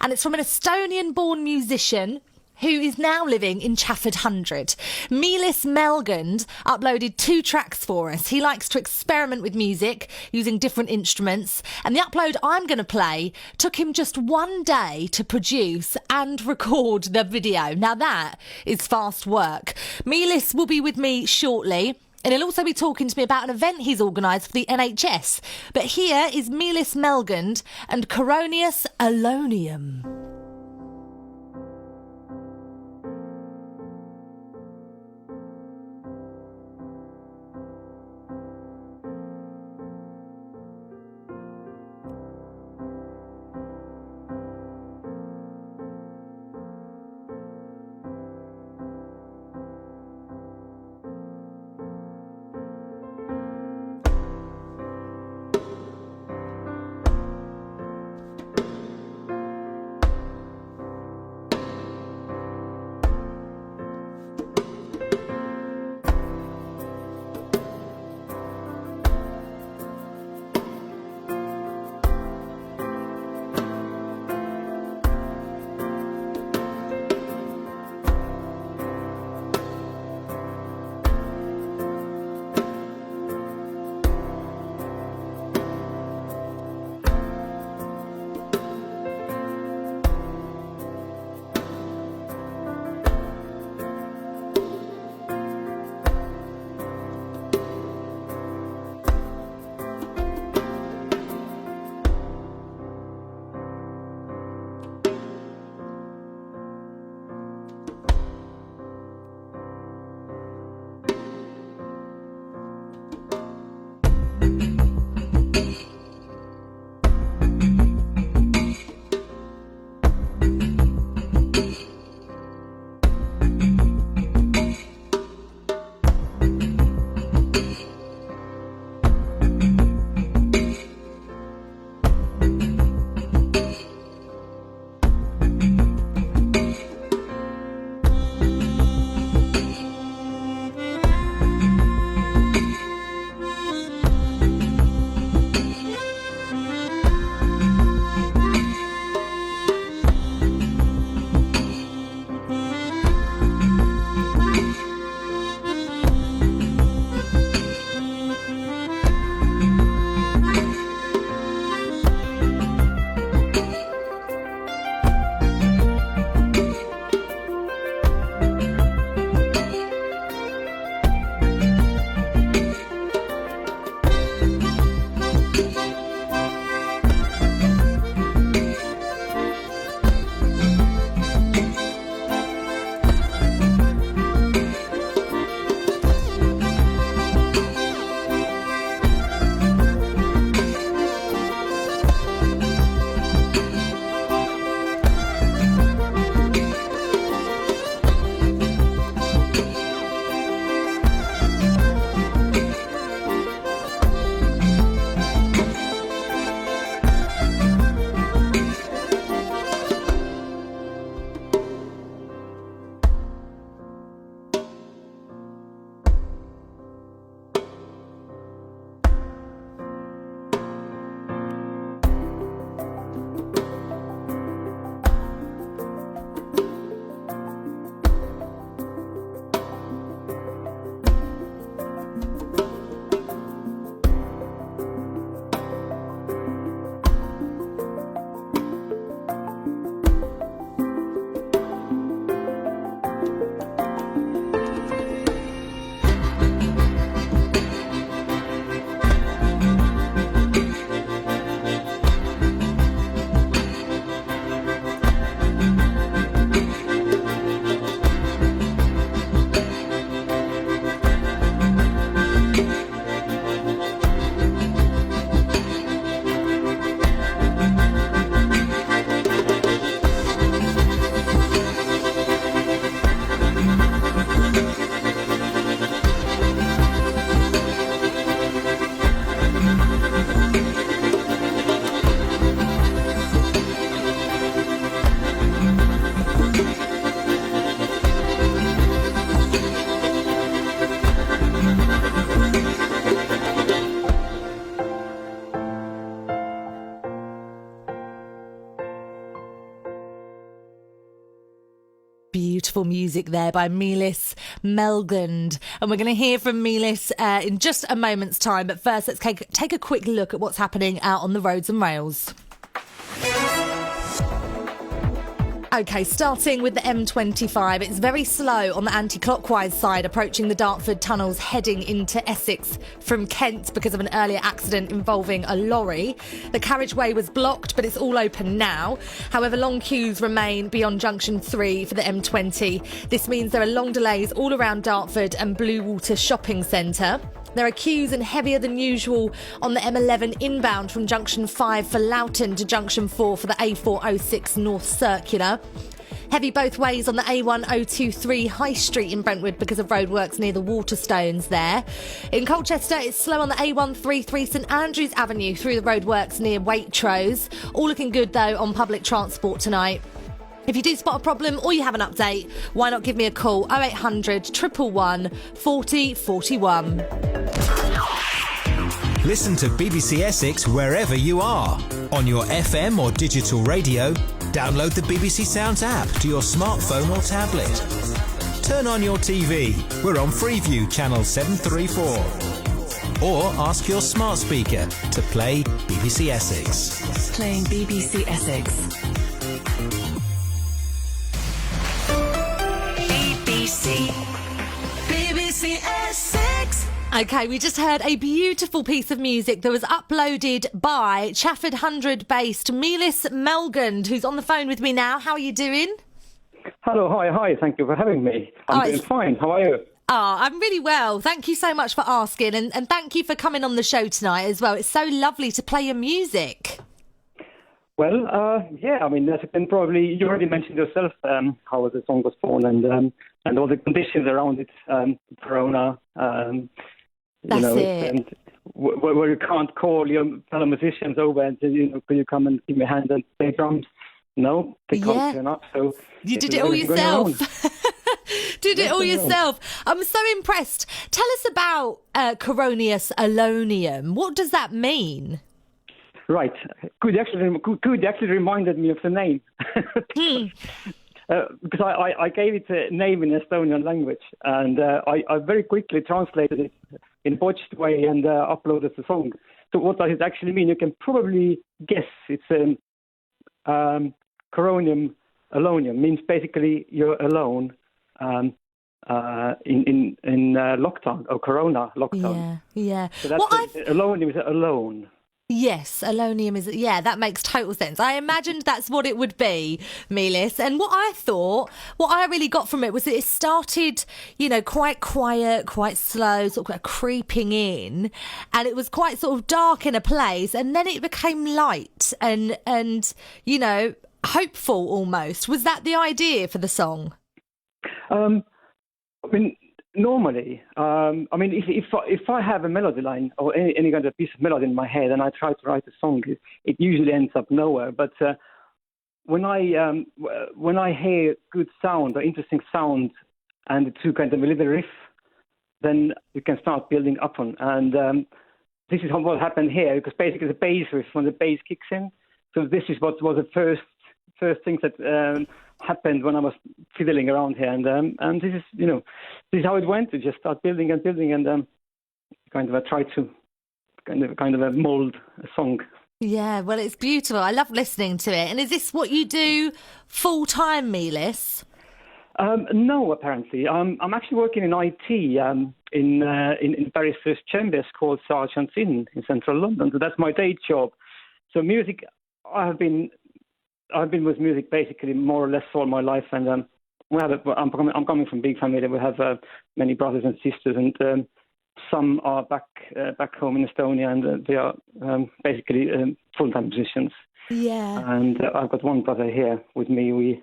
and it's from an Estonian-born musician who is now living in Chafford 100. Meelis Malgand uploaded 2 tracks for us. He likes to experiment with music using different instruments, and the upload I'm going to play took him just 1 day to produce and record the video. Now that is fast work. Meelis will be with me shortly, and he'll also be talking to me about an event he's organised for the NHS. But here is Meelis Malgand and Coronius Alonium. Beautiful music there by Meelis Malgand. And we're going to hear from Meelis in just a moment's time. But first, let's take a quick look at what's happening out on the roads and rails. OK, starting with the M25, it's very slow on the anti-clockwise side, approaching the Dartford tunnels, heading into Essex from Kent because of an earlier accident involving a lorry. The carriageway was blocked, but it's all open now. However, long queues remain beyond Junction 3 for the M20. This means there are long delays all around Dartford and Bluewater Shopping Centre. There are queues and heavier than usual on the M11 inbound from Junction 5 for Loughton to Junction 4 for the A406 North Circular. Heavy both ways on the A1023 High Street in Brentwood because of roadworks near the Waterstones there. In Colchester, it's slow on the A133 St Andrews Avenue through the roadworks near Waitrose. All looking good, though, on public transport tonight. If you do spot a problem or you have an update, why not give me a call 0800 111 40 41. Listen to BBC Essex wherever you are. On your FM or digital radio, download the BBC Sounds app to your smartphone or tablet. Turn on your TV. We're on Freeview channel 734. Or ask your smart speaker to play BBC Essex. Playing BBC Essex. BBC Essex. OK, we just heard a beautiful piece of music that was uploaded by Chafford 100-based Meelis Malgand, who's on the phone with me now. How are you doing? Hello, hi. Thank you for having me. I'm doing fine. How are you? I'm really well. Thank you so much for asking. And thank you for coming on the show tonight as well. It's so lovely to play your music. Well, yeah, I mean, as you can probably, you already mentioned yourself how the song was born and all the conditions around it, Corona, That's it. And where you can't call your fellow musicians over and say, could you come and give me a hand and play drums? No, they can't turn up. So you did it all yourself. Did it all yourself. I'm so impressed. Tell us about Coronius Alonium. What does that mean? Right. Good. You actually reminded me of the name. Because I gave it a name in Estonian language, and I very quickly translated it in a botched way and uploaded the song. So what does it actually mean? You can probably guess. It's Coronium Alonium means basically you're alone in lockdown or Corona lockdown. Yeah. So that's Alonium is alone. Yes, Alonium is, that makes total sense. I imagined that's what it would be, Meelis. And what I really got from it was that it started, quite quiet, quite slow, sort of creeping in. And it was quite sort of dark in a place. And then it became light and hopeful almost. Was that the idea for the song? Normally, if I have a melody line or any kind of piece of melody in my head and I try to write a song, it usually ends up nowhere. But when I hear good sound or interesting sound and to kind of a little riff, then you can start building up on. And this is what happened here, because basically the bass riff, when the bass kicks in. So this is what was the first things that happened when I was fiddling around here, and this is how it went. To just start building and kind of try to kind of mold a song. Yeah, well, it's beautiful. I love listening to it. And is this what you do full time, Meelis? No, apparently. I'm actually working in IT in Paris First Chambers called Sergeant's Inn in central London. So that's my day job. So music, I've been with music basically more or less all my life, and I'm coming from a big family. We have many brothers and sisters, and some are back home in Estonia, and they are basically full-time musicians. Yeah. And I've got one brother here with me. We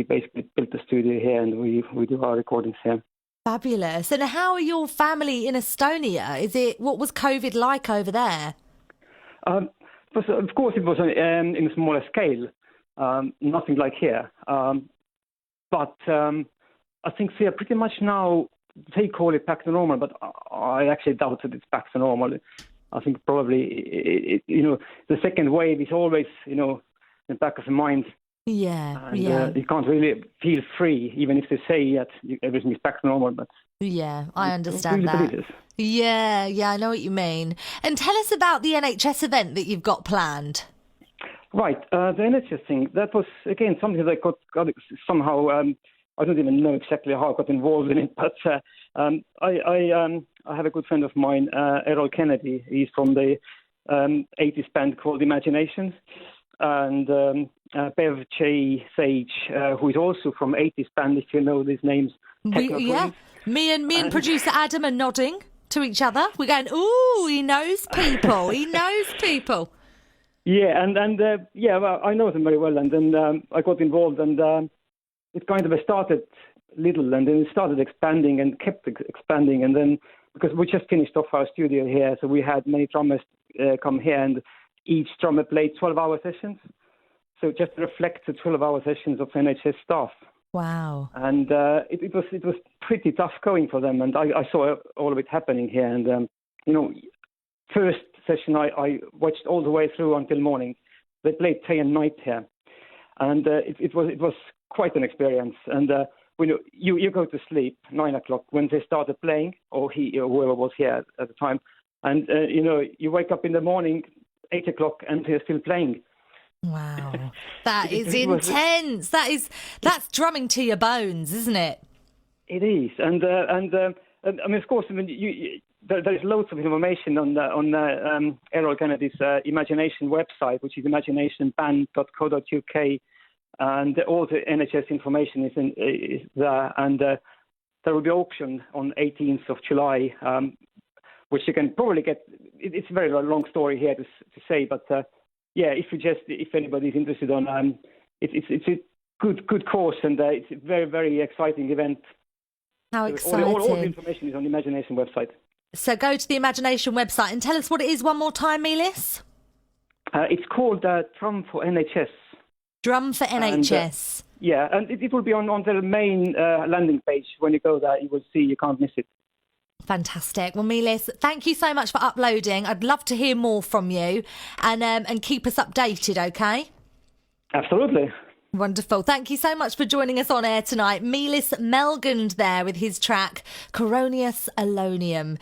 basically built the studio here, and we do our recordings here. Fabulous. And how are your family in Estonia? What was COVID like over there? Of course, it was in a smaller scale, nothing like here. But I think they are pretty much now, they call it back to normal, but I actually doubt that it's back to normal. I think probably, the second wave is always, in the back of the mind. Yeah, And yeah. you can't really feel free, even if they say that everything is back to normal. But Yeah, I don't understand really that. believe this. Yeah, yeah, I know what you mean. And tell us about the NHS event that you've got planned. Right, the NHS thing, that was, again, something that I got somehow, I don't even know exactly how I got involved in it, but I have a good friend of mine, Errol Kennedy. He's from the 80s band called Imagination, and Bev J. Sage, who is also from 80s band, if you know these names, Techno Yeah, Twins. me and producer Adam are nodding to each other. We're going, ooh, he knows people. He knows people. Yeah, well, I know them very well, and then I got involved, and it kind of started little, and then it started expanding and kept expanding, and then because we just finished off our studio here, so we had many drummers come here, and each drummer played 12-hour sessions, so just to reflect the 12-hour sessions of NHS staff. Wow. And it was pretty tough going for them, and I saw all of it happening here, and first session I watched all the way through until morning. They played day and night here, and it was quite an experience. And when you go to sleep 9 o'clock when they started playing, or whoever was here at the time, and you wake up in the morning 8 o'clock and they're still playing. Wow, that is It was- intense. That's drumming to your bones, isn't it? It is, and I mean, of course, there is loads of information on Errol Kennedy's Imagination website, which is imaginationband.co.uk, and all the NHS information is there. And there will be auction on 18th of July, which you can probably get. It's a very long story here to say, but if anybody's interested on, it's a good course, and it's a very, very exciting event. How exciting! All the information is on the Imagination website. So go to the Imagination website and tell us what it is one more time, Meelis. It's called Drum for NHS. Drum for NHS. And it will be on their main landing page. When you go there, you will see. You can't miss it. Fantastic. Well, Meelis, thank you so much for uploading. I'd love to hear more from you, and keep us updated, okay? Absolutely. Wonderful. Thank you so much for joining us on air tonight. Meelis Malgand there with his track Coronius Alonium.